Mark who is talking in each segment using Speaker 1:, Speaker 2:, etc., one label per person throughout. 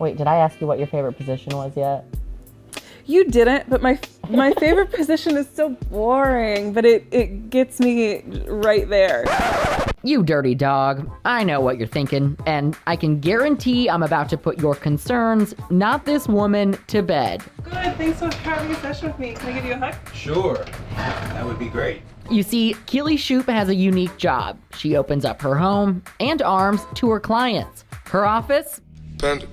Speaker 1: Wait, did I ask you what your favorite position was yet?
Speaker 2: You didn't, but my favorite position is so boring, but it gets me right there.
Speaker 1: You dirty dog. I know what you're thinking, and I can guarantee I'm about to put your concerns, not this woman, to bed.
Speaker 2: Good, thanks for having a session with me. Can I give you a hug?
Speaker 3: Sure, that would be great.
Speaker 1: You see, Keely Shoup has a unique job. She opens up her home and arms to her clients. Her office?
Speaker 4: Panda.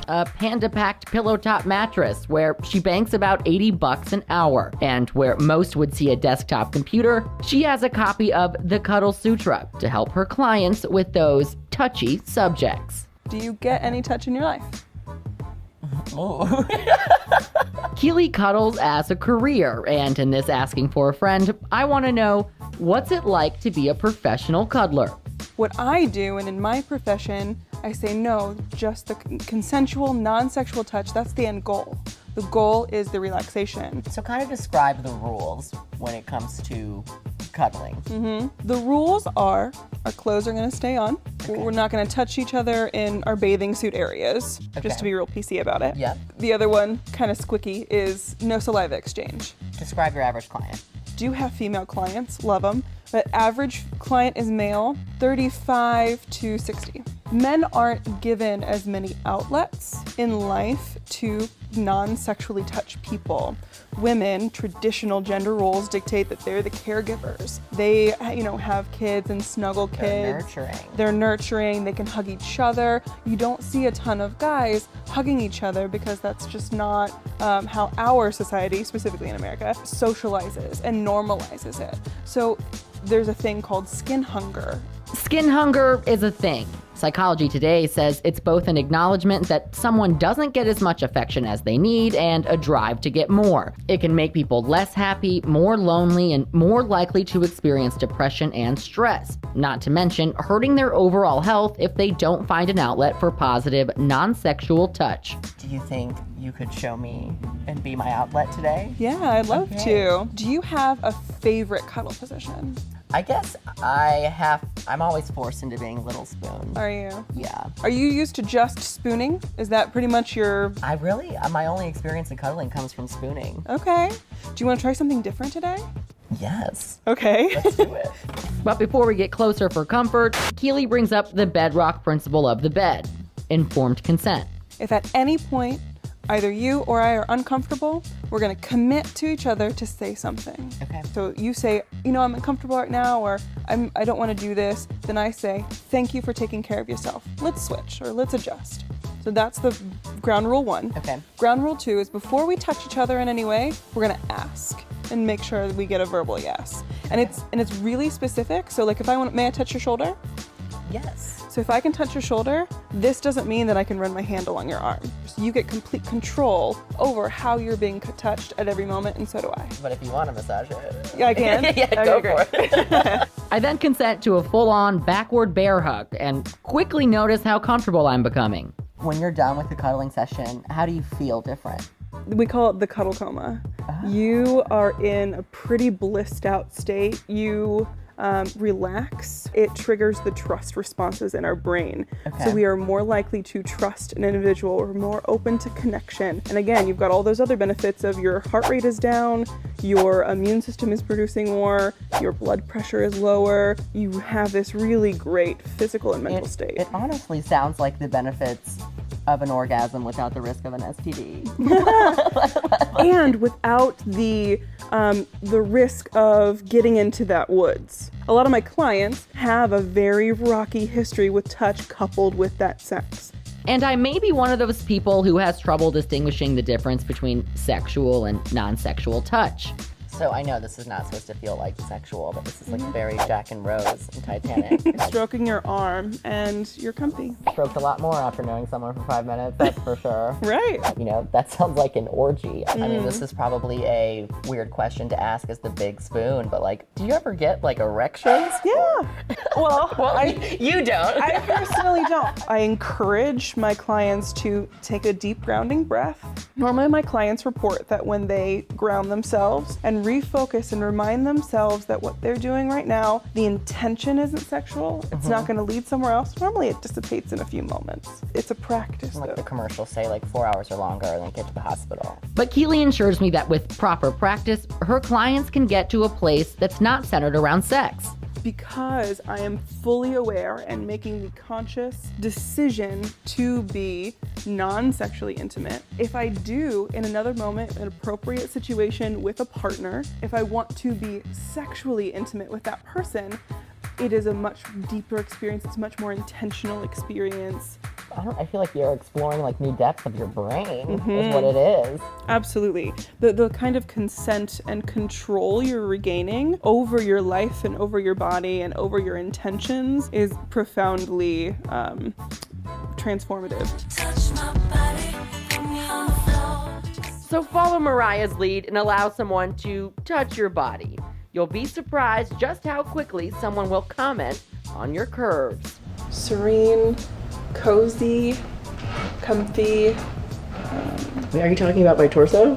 Speaker 1: A panda-packed pillow-top mattress where she banks about $80 an hour. And where most would see a desktop computer, she has a copy of the Cuddle Sutra to help her clients with those touchy subjects.
Speaker 2: Do you get any touch in your life?
Speaker 1: Oh. Keely cuddles as a career, and in this Asking for a Friend, I want to know, what's it like to be a professional cuddler?
Speaker 2: What I do, and in my profession, I say no, just the consensual, non-sexual touch, that's the end goal. The goal is the relaxation.
Speaker 1: So kind of describe the rules when it comes to cuddling.
Speaker 2: The rules are, our clothes are gonna stay on.
Speaker 1: Okay.
Speaker 2: We're not gonna touch each other in our bathing suit areas, just to be real PC about it.
Speaker 1: Yep.
Speaker 2: The other one, kind of squicky, is no saliva exchange.
Speaker 1: Describe your average client.
Speaker 2: Do have female clients, love them, but average client is male, 35 to 60. Men aren't given as many outlets in life to non-sexually touch people. Women, traditional gender roles dictate that they're the caregivers. They, have kids and snuggle kids. They're nurturing, they can hug each other. You don't see a ton of guys hugging each other because that's just not how our society, specifically in America, socializes and normalizes it. So there's a thing called skin hunger.
Speaker 1: Skin hunger is a thing. Psychology Today says it's both an acknowledgement that someone doesn't get as much affection as they need and a drive to get more. It can make people less happy, more lonely, and more likely to experience depression and stress. Not to mention hurting their overall health if they don't find an outlet for positive, non-sexual touch. Do you think you could show me and be my outlet today?
Speaker 2: Yeah, I'd love to. Do you have a favorite cuddle position?
Speaker 1: I guess I'm always forced into being Little Spoon.
Speaker 2: Are you?
Speaker 1: Yeah.
Speaker 2: Are you used to just spooning? Is that pretty much your...
Speaker 1: My only experience in cuddling comes from spooning.
Speaker 2: Okay. Do you want to try something different today?
Speaker 1: Yes.
Speaker 2: Okay.
Speaker 1: Let's do it. But before we get closer for comfort, Keely brings up the bedrock principle of the bed, informed consent.
Speaker 2: If at any point either you or I are uncomfortable, we're gonna commit to each other to say something.
Speaker 1: Okay.
Speaker 2: So you say, I'm uncomfortable right now, or I don't wanna do this. Then I say, thank you for taking care of yourself. Let's switch, or let's adjust. So that's the ground rule 1.
Speaker 1: Okay.
Speaker 2: Ground rule 2 is before we touch each other in any way, we're gonna ask and make sure that we get a verbal yes. And it's really specific. So like if may I touch your shoulder?
Speaker 1: Yes.
Speaker 2: So if I can touch your shoulder, this doesn't mean that I can run my hand along your arm. So you get complete control over how you're being touched at every moment, and so do I.
Speaker 1: But if you want to massage it.
Speaker 2: Yeah, I can.
Speaker 1: Yeah, go for it. I then consent to a full-on backward bear hug and quickly notice how comfortable I'm becoming. When you're done with the cuddling session, how do you feel different?
Speaker 2: We call it the cuddle coma. Oh. You are in a pretty blissed out state. You relax. It triggers the trust responses in our brain.
Speaker 1: Okay.
Speaker 2: So we are more likely to trust an individual. We're more open to connection. And again, you've got all those other benefits of your heart rate is down, your immune system is producing more, your blood pressure is lower. You have this really great physical and mental state.
Speaker 1: It honestly sounds like the benefits of an orgasm without the risk of an STD.
Speaker 2: And without the risk of getting into that woods. A lot of my clients have a very rocky history with touch coupled with that sex.
Speaker 1: And I may be one of those people who has trouble distinguishing the difference between sexual and non-sexual touch. So I know this is not supposed to feel like sexual, but this is like very Jack and Rose in Titanic.
Speaker 2: Stroking your arm and you're comfy.
Speaker 1: Stroked a lot more after knowing someone for 5 minutes, that's for sure.
Speaker 2: Right.
Speaker 1: That sounds like an orgy. I mean, this is probably a weird question to ask as the big spoon, but do you ever get erections?
Speaker 2: Yeah. Well,
Speaker 1: you don't.
Speaker 2: I personally don't. I encourage my clients to take a deep grounding breath. Normally my clients report that when they ground themselves and refocus and remind themselves that what they're doing right now, the intention isn't sexual. It's not going to lead somewhere else. Normally it dissipates in a few moments. It's a practice,
Speaker 5: Like
Speaker 2: though.
Speaker 5: the commercials say, like 4 hours or longer, and then get to the hospital.
Speaker 1: But Keely assures me that with proper practice, her clients can get to a place that's not centered around sex.
Speaker 2: Because I am fully aware and making the conscious decision to be non-sexually intimate. If I do, in another moment, an appropriate situation with a partner, if I want to be sexually intimate with that person, it is a much deeper experience. It's a much more intentional experience.
Speaker 5: I feel like you're exploring like new depths of your brain is what it is.
Speaker 2: Absolutely. The kind of consent and control you're regaining over your life and over your body and over your intentions is profoundly transformative.
Speaker 1: So follow Mariah's lead and allow someone to touch your body. You'll be surprised just how quickly someone will comment on your curves.
Speaker 2: Serene, cozy, comfy.
Speaker 6: Wait, are you talking about my torso?